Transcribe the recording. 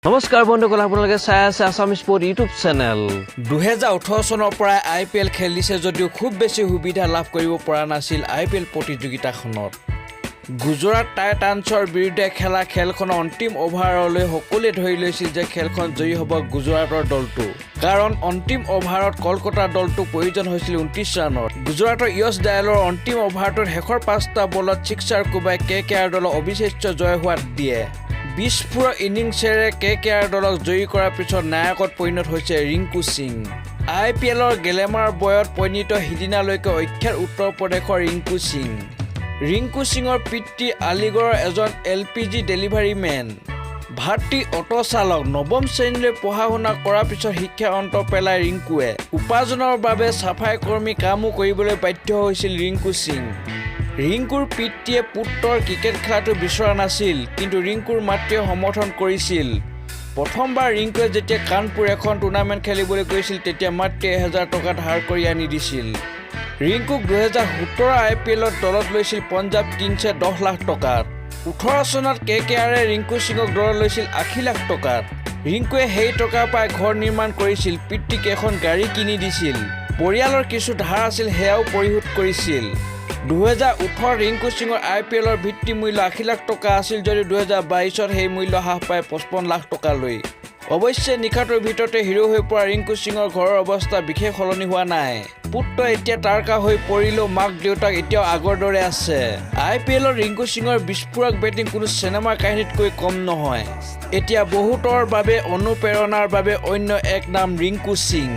নমস্কাৰ বন্ধুসকল আপোনালোকে চাই আছে আসাম স্পোৰ্ট ইউটিউব চেনেল 2018 চনৰ পৰা আইপিএল খেলিছে যদিও খুব বেছি সুবিধা লাভ কৰিব পৰা নাছিল আইপিএল প্ৰতিযোগিতাখনত গুজৰাট টাইটান্সৰ বিৰুদ্ধে খেলা খেলখনৰ অন্তিম ওভাৰলৈ সকলোৱে ধৰি লৈছিল যে খেলখন জয়ী হ'ব গুজৰাটৰ দলটো কাৰণ অন্তিম ওভাৰত কলকাতা দলটো প্ৰয়োজন হৈছিল 29 ৰানৰ গুজৰাটৰ ইয়ছ ডায়ালৰ অন্তিম ওভাৰটোত শেষৰ 5টা বলত ছিক্সাৰ কোবাই KKR দলক অবিশ্বাস্য জয় হোৱাত দিয়ে বিস্ফোৰক ইনিংছেৰে KKR দলক জয়ী কৰাৰ পিছত নায়কত পৰিণত হৈছে ৰিংকু সিং আইপিএলৰ গেলেমাৰ বয়ত পৰিণত হিদিনালৈকে অক্ষৰ উত্তৰ প্ৰদেশৰ ৰিংকু সিঙৰ পিতৃ আলিগড়ৰ এজন LPG ডেলিভাৰী মেন ভাতৃ অটো চালক নৱম শ্ৰেণীলৈ পঢ়া শুনা কৰাৰ পিছত শিক্ষা অন্ত পেলাই ৰিংকুৱে উপাৰ্জনৰ বাবে সাফাই কৰ্মী কামো কৰিবলৈ বাধ্য হৈছিল ৰিংকু সিং ৰিংকুৰ পিতৃয়ে পুত্ৰৰ ক্ৰিকেট খেলাটো বিচৰা নাছিল কিন্তু ৰিংকুৰ মাতৃয়ে সমৰ্থন কৰিছিল প্ৰথমবাৰ ৰিংকুৱে যেতিয়া কানপুৰ এখন টুৰ্ণামেণ্ট খেলিবলৈ গৈছিল তেতিয়া মাতৃয়ে 1000 টকা ধাৰ কৰি আনি দিছিল ৰিংকুক 2017 আইপিএলত দলত লৈছিল পঞ্জাৱ কিংছে 10 লাখ টকাত 18 চনত KKR ৰিংকু সিঙক দলত লৈছিল 80 লাখ টকাত ৰিংকুৱে সেই টকা পাই ঘৰ নিৰ্মাণ কৰিছিল পিতৃক এখন গাড়ী কিনি দিছিল পৰিয়ালৰ কিছু ধাৰ আছিল হেয়াও পৰিশোধ কৰিছিল 2018 ৰিংকু সিঙৰ আইপিএলৰ ভিত্তি মূল্য 80 লাখ টকা আছিল যদিও 2022ত সেই মূল্য হ্ৰাস পাই 55 লাখ টকালৈ অৱশ্যে নিখাটোৰ ভিতৰতে হিৰো হৈ পৰা ৰিংকু সিঙৰ ঘৰৰ অৱস্থা বিশেষ সলনি হোৱা নাই পুত্ৰ এতিয়া তাৰকা হৈ পৰিলেও মাক দেউতাক এতিয়াও আগৰ দৰে আছে আইপিএলৰ ৰিংকু সিঙৰ বিস্ফোৰক বেটিং কোনো চিনেমাৰ কাহিনীতকৈ কম নহয় এতিয়া বহুতৰ বাবে অনুপ্ৰেৰণাৰ বাবে অন্য এক নাম ৰিংকু সিং